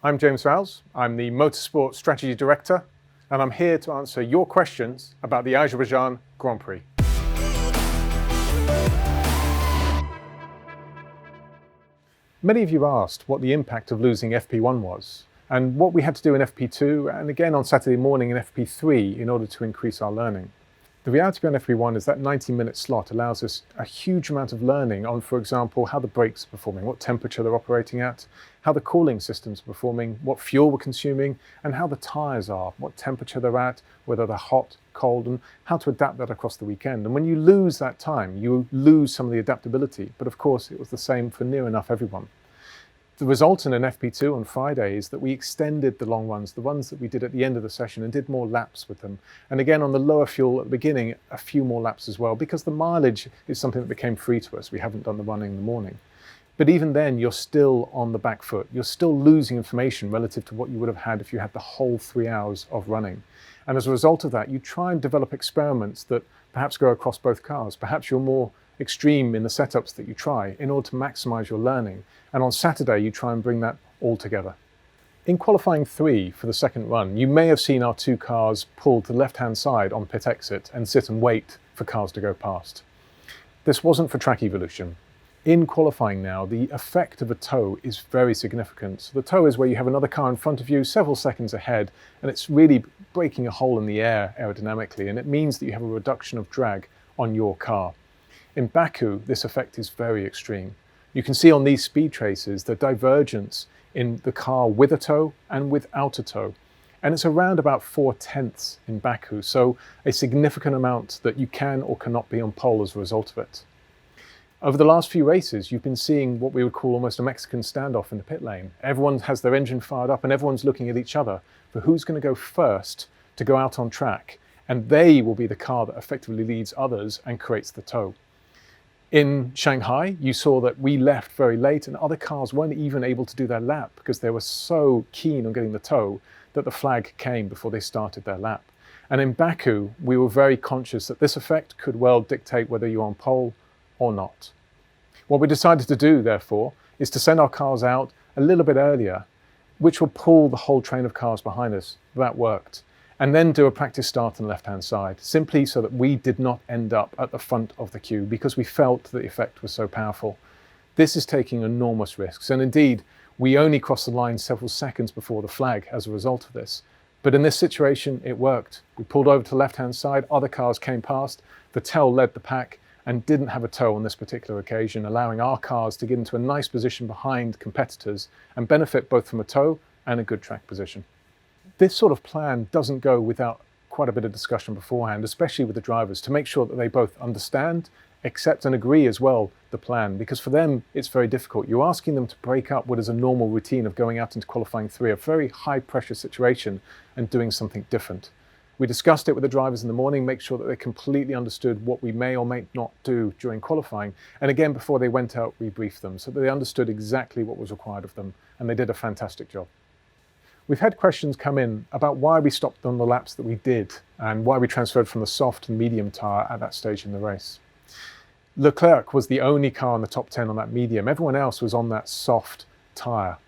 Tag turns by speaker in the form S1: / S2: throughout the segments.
S1: I'm James Vowles. I'm the Motorsport Strategy Director, and I'm here to answer your questions about the Azerbaijan Grand Prix. Many of you asked what the impact of losing FP1 was, and what we had to do in FP2, and again on Saturday morning in FP3 in order to increase our learning. The reality behind FP1 is that 90-minute slot allows us a huge amount of learning on, for example, how the brakes are performing, what temperature they're operating at, how the cooling systems are performing, what fuel we're consuming, and how the tyres are, what temperature they're at, whether they're hot, cold, and how to adapt that across the weekend. And when you lose that time, you lose some of the adaptability. But of course, it was the same for near enough everyone. The result in an FP2 on Friday is that we extended the long runs, the ones that we did at the end of the session, and did more laps with them. And again, on the lower fuel at the beginning, a few more laps as well, because the mileage is something that became free to us. We haven't done the running in the morning. But even then, you're still on the back foot. You're still losing information relative to what you would have had if you had the whole 3 hours of running. And as a result of that, you try and develop experiments that perhaps go across both cars. Perhaps you're more extreme in the setups that you try in order to maximize your learning. And on Saturday, you try and bring that all together. In qualifying 3 for the second run, you may have seen our two cars pull to the left-hand side on pit exit and sit and wait for cars to go past. This wasn't for track evolution. In qualifying now, the effect of a tow is very significant. So the tow is where you have another car in front of you several seconds ahead, and it's really breaking a hole in the air aerodynamically, and it means that you have a reduction of drag on your car. In Baku, this effect is very extreme. You can see on these speed traces the divergence in the car with a tow and without a tow. And it's around about 4/10 in Baku, so a significant amount that you can or cannot be on pole as a result of it. Over the last few races, you've been seeing what we would call almost a Mexican standoff in the pit lane. Everyone has their engine fired up and everyone's looking at each other for who's going to go first to go out on track. And they will be the car that effectively leads others and creates the tow. In Shanghai, you saw that we left very late and other cars weren't even able to do their lap because they were so keen on getting the tow that the flag came before they started their lap. And in Baku, we were very conscious that this effect could well dictate whether you're on pole or not. What we decided to do, therefore, is to send our cars out a little bit earlier, which will pull the whole train of cars behind us. That worked. And then do a practice start on the left-hand side, simply so that we did not end up at the front of the queue because we felt that the effect was so powerful. This is taking enormous risks, and indeed, we only crossed the line several seconds before the flag as a result of this. But in this situation, it worked. We pulled over to the left-hand side, other cars came past, Vettel led the pack and didn't have a tow on this particular occasion, allowing our cars to get into a nice position behind competitors and benefit both from a tow and a good track position. This sort of plan doesn't go without quite a bit of discussion beforehand, especially with the drivers, to make sure that they both understand, accept and agree as well the plan, because for them it's very difficult. You're asking them to break up what is a normal routine of going out into qualifying 3, a very high pressure situation, and doing something different. We discussed it with the drivers in the morning, make sure that they completely understood what we may or may not do during qualifying. And again, before they went out, we briefed them so that they understood exactly what was required of them, and they did a fantastic job. We've had questions come in about why we stopped on the laps that we did and why we transferred from the soft and medium tyre at that stage in the race. Leclerc was the only car in the top 10 on that medium. Everyone else was on that soft tyre.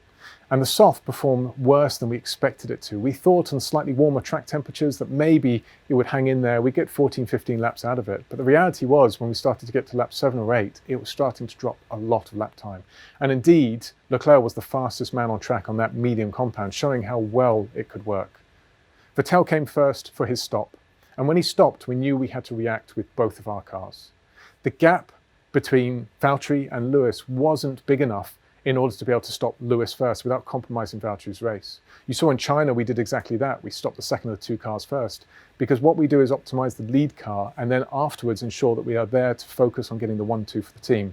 S1: And the soft performed worse than we expected it to. We thought on slightly warmer track temperatures that maybe it would hang in there. We'd get 14, 15 laps out of it. But the reality was when we started to get to lap 7 or 8, it was starting to drop a lot of lap time. And indeed, Leclerc was the fastest man on track on that medium compound, showing how well it could work. Vettel came first for his stop. And when he stopped, we knew we had to react with both of our cars. The gap between Valtteri and Lewis wasn't big enough in order to be able to stop Lewis first without compromising Valtteri's race. You saw in China we did exactly that. We stopped the second of the two cars first because what we do is optimize the lead car and then afterwards ensure that we are there to focus on getting the 1-2 for the team.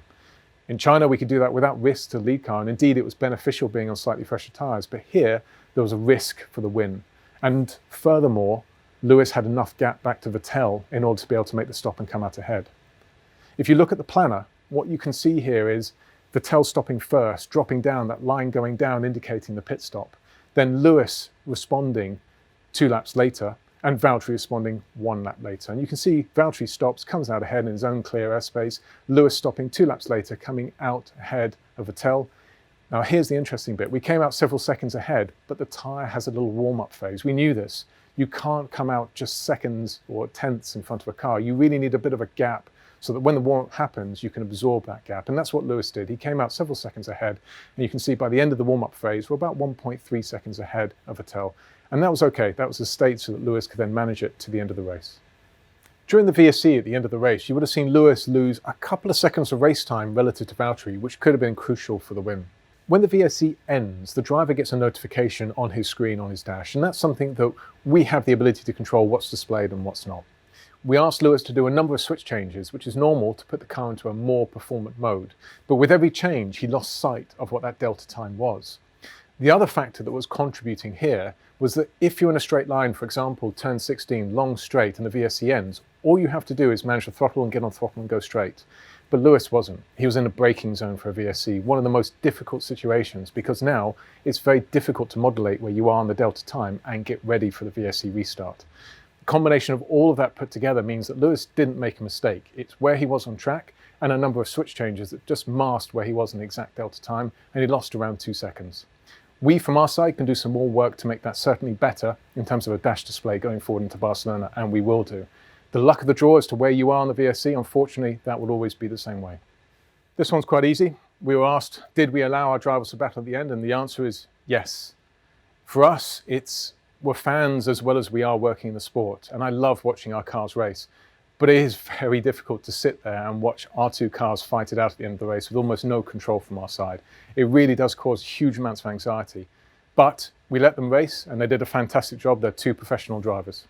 S1: In China we could do that without risk to the lead car, and indeed it was beneficial being on slightly fresher tyres, but here there was a risk for the win. And furthermore, Lewis had enough gap back to Vettel in order to be able to make the stop and come out ahead. If you look at the planner, what you can see here is Vettel stopping first, dropping down, that line going down indicating the pit stop. Then Lewis responding 2 laps later and Valtteri responding 1 lap later. And you can see Valtteri stops, comes out ahead in his own clear airspace. Lewis stopping 2 laps later, coming out ahead of Vettel. Now here's the interesting bit. We came out several seconds ahead, but the tyre has a little warm-up phase. We knew this. You can't come out just seconds or tenths in front of a car. You really need a bit of a gap so that when the warm-up happens, you can absorb that gap. And that's what Lewis did. He came out several seconds ahead, and you can see by the end of the warm-up phase, we're about 1.3 seconds ahead of Vettel. And that was okay. That was a state so that Lewis could then manage it to the end of the race. During the VSC at the end of the race, you would have seen Lewis lose a couple of seconds of race time relative to Valtteri, which could have been crucial for the win. When the VSC ends, the driver gets a notification on his screen on his dash, and that's something that we have the ability to control what's displayed and what's not. We asked Lewis to do a number of switch changes, which is normal to put the car into a more performant mode, but with every change he lost sight of what that delta time was. The other factor that was contributing here was that if you're in a straight line, for example, turn 16, long straight, and the VSC ends, all you have to do is manage the throttle and get on throttle and go straight. But Lewis wasn't. He was in a braking zone for a VSC, one of the most difficult situations, because now it's very difficult to modulate where you are on the delta time and get ready for the VSC restart. The combination of all of that put together means that Lewis didn't make a mistake. It's where he was on track and a number of switch changes that just masked where he was in the exact delta time, and he lost around 2 seconds. We, from our side, can do some more work to make that certainly better in terms of a dash display going forward into Barcelona, and we will do. The luck of the draw as to where you are on the VSC, unfortunately, that will always be the same way. This one's quite easy. We were asked, did we allow our drivers to battle at the end? And the answer is yes. For us, we're fans as well as we are working in the sport, and I love watching our cars race. But it is very difficult to sit there and watch our two cars fight it out at the end of the race with almost no control from our side. It really does cause huge amounts of anxiety. But we let them race, and they did a fantastic job. They're two professional drivers.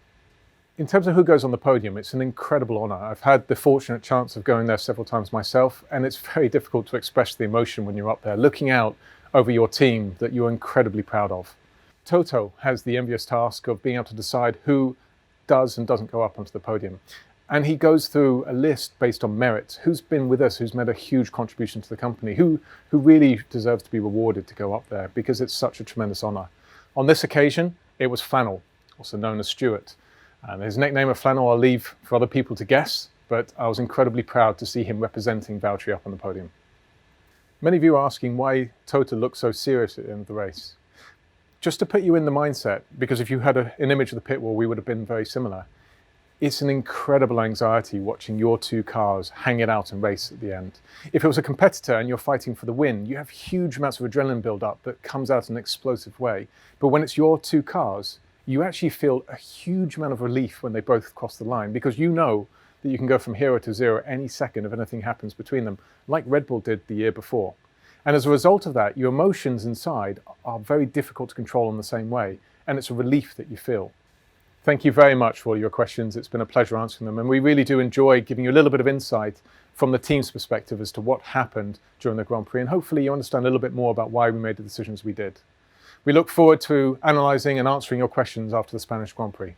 S1: In terms of who goes on the podium, it's an incredible honour. I've had the fortunate chance of going there several times myself, and it's very difficult to express the emotion when you're up there, looking out over your team that you're incredibly proud of. Toto has the envious task of being able to decide who does and doesn't go up onto the podium. And he goes through a list based on merit. Who's been with us, who's made a huge contribution to the company, who really deserves to be rewarded to go up there, because it's such a tremendous honour. On this occasion, it was Flannel, also known as Stuart. And his nickname of Flannel I'll leave for other people to guess, but I was incredibly proud to see him representing Valtteri up on the podium. Many of you are asking why Toto looked so serious at the end of the race. Just to put you in the mindset, because if you had an image of the pit wall, we would have been very similar. It's an incredible anxiety watching your two cars hang it out and race at the end. If it was a competitor and you're fighting for the win, you have huge amounts of adrenaline build up that comes out in an explosive way. But when it's your two cars, you actually feel a huge amount of relief when they both cross the line, because you know that you can go from hero to zero any second if anything happens between them, like Red Bull did the year before. And as a result of that, your emotions inside are very difficult to control in the same way, and it's a relief that you feel. Thank you very much for all your questions. It's been a pleasure answering them, and we really do enjoy giving you a little bit of insight from the team's perspective as to what happened during the Grand Prix, and hopefully you understand a little bit more about why we made the decisions we did. We look forward to analysing and answering your questions after the Spanish Grand Prix.